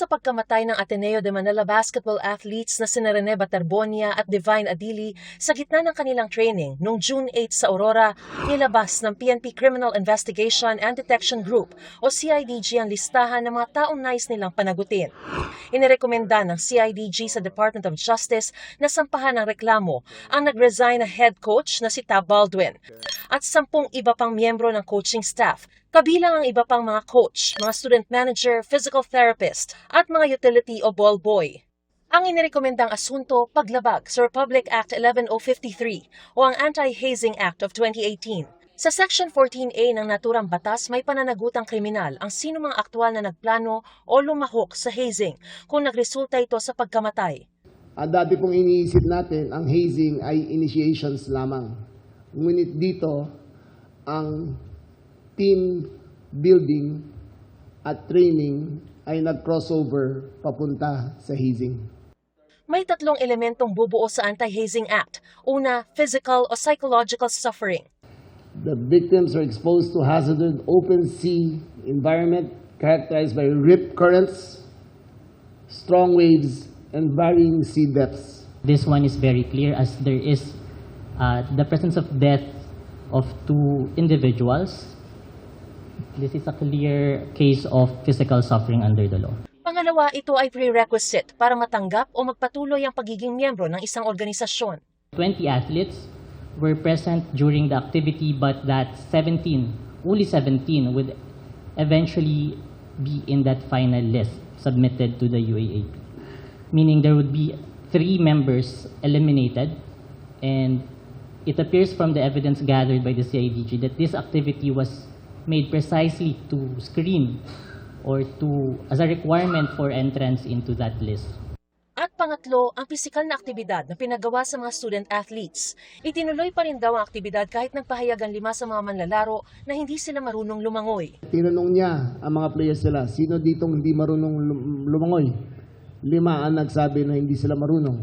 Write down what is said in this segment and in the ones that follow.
sa pagkamatay ng Ateneo de Manila basketball athletes na sina Rene Baterbonia at Divine Adili sa gitna ng kanilang training noong June 8 sa Aurora, nilabas ng PNP Criminal Investigation and Detection Group o CIDG ang listahan ng mga taong nais nilang panagutin. Inirekomenda ng CIDG sa Department of Justice na sampahan ng reklamo ang nag-resign na head coach na si Tab Baldwin at 10 iba pang miyembro ng coaching staff, kabilang ang iba pang mga coach, mga student manager, physical therapist, at mga utility o ball boy. Ang inirekomendang asunto, paglabag sa Republic Act 11053 o ang Anti-Hazing Act of 2018. Sa Section 14A ng naturang batas, may pananagutang kriminal ang sino mang aktwal na nagplano o lumahok sa hazing kung nagresulta ito sa pagkamatay. Dati pong iniisip natin, ang hazing ay initiations lamang. Ngunit dito, ang team building at training ay nag-crossover papunta sa hazing. May 3 elementong bubuo sa Anti-Hazing Act. Una, physical o psychological suffering. The victims are exposed to hazardous open sea environment characterized by rip currents, strong waves, and varying sea depths. This one is very clear as there is the presence of death of 2 individuals. This is a clear case of physical suffering under the law. Pangalawa, ito ay prerequisite para matanggap o magpatuloy ang pagiging miyembro ng isang organisasyon. 20 athletes were present during the activity, but that only 17 would eventually be in that final list submitted to the UAAP. Meaning there would be 3 members eliminated, and it appears from the evidence gathered by the CIDG that this activity was made precisely to screen or as a requirement for entrance into that list. At pangatlo, ang pisikal na aktibidad na pinagawa sa mga student athletes. Itinuloy pa rin daw ang aktibidad kahit nagpahayagan 5 sa mga manlalaro na hindi sila marunong lumangoy. Tinanong niya ang mga players nila, sino ditong hindi marunong lumangoy? 5 ang nagsabi na hindi sila marunong.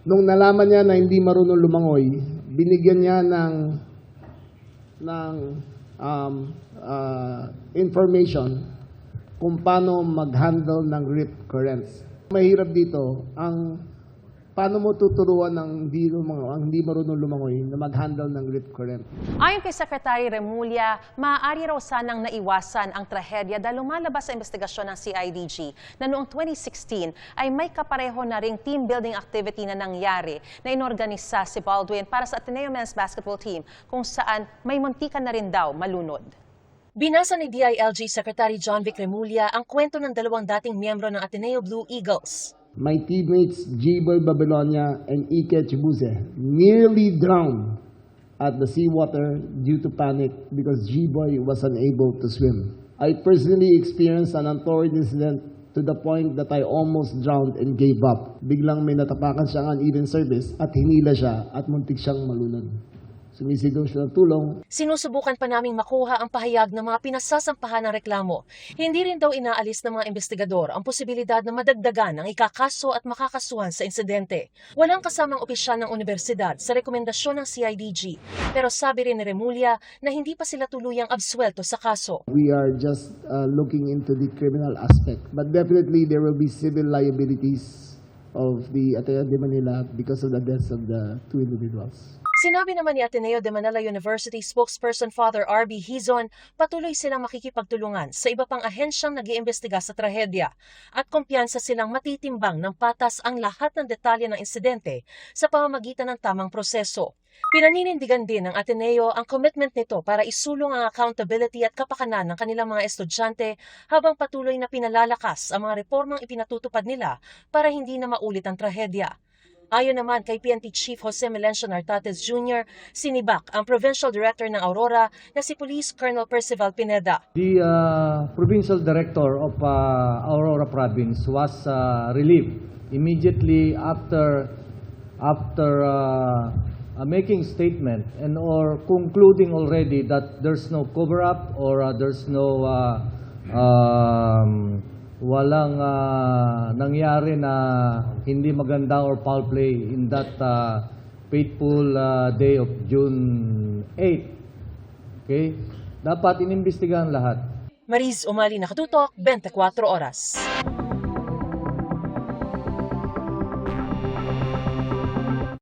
Nung nalaman niya na hindi marunong lumangoy, binigyan niya ng information kung paano mag-handle ng rip currents. Mahirap dito ang paano mo tuturuan ng hindi marunong lumangoy na mag-handle ng rip current. Ayon kay Secretary Remulla, maaari raw sanang naiwasan ang trahedya dahil lumalabas sa investigasyon ng CIDG na noong 2016 ay may kapareho na ring team building activity na nangyari na inorganisa si Baldwin para sa Ateneo Men's Basketball Team kung saan may muntikan na rin daw malunod. Binasa ni DILG Secretary John Vic Remulla ang kwento ng 2 dating miyembro ng Ateneo Blue Eagles. My teammates G-Boy Babylonia and Ike Chibuze nearly drowned at the seawater due to panic because G-Boy was unable to swim. I personally experienced an untoward incident to the point that I almost drowned and gave up. Biglang may natapakan siyang uneven service at hinila siya at muntik siyang malunod. Sumisigaw siya ng tulong. Sinusubukan pa naming makuha ang pahayag ng mga pinasasampahan ng reklamo. Hindi rin daw inaalis ng mga investigador ang posibilidad na madagdagan ang ikakaso at makakasuhan sa insidente. Walang kasamang opisyal ng universidad sa rekomendasyon ng CIDG. Pero sabi rin ni Remulla na hindi pa sila tuluyang absuelto sa kaso. We are just looking into the criminal aspect. But definitely there will be civil liabilities of the Ateneo de Manila because of the deaths of the 2 individuals. Sinabi naman ni Ateneo de Manila University spokesperson Father R.B. Hizon, patuloy silang makikipagtulungan sa iba pang ahensyang nag-iimbestiga sa trahedya at kumpiyansa silang matitimbang ng patas ang lahat ng detalye ng insidente sa pamamagitan ng tamang proseso. Pinaninindigan din ng Ateneo ang commitment nito para isulong ang accountability at kapakanan ng kanilang mga estudyante habang patuloy na pinalalakas ang mga reformang ipinatutupad nila para hindi na maulit ang trahedya. Ayon naman kay PNP Chief Jose Melencio Nartates Jr., sinibak ang Provincial Director ng Aurora na si Police Colonel Percival Pineda. The Provincial Director of Aurora Province was relieved immediately after making statement and or concluding already that there's no cover-up or there's no walang nangyari na hindi maganda or foul play in that fateful day of June 8. Okay? Dapat inimbestigahan lahat. Mariz Umali, Nakatutok, 24 Oras.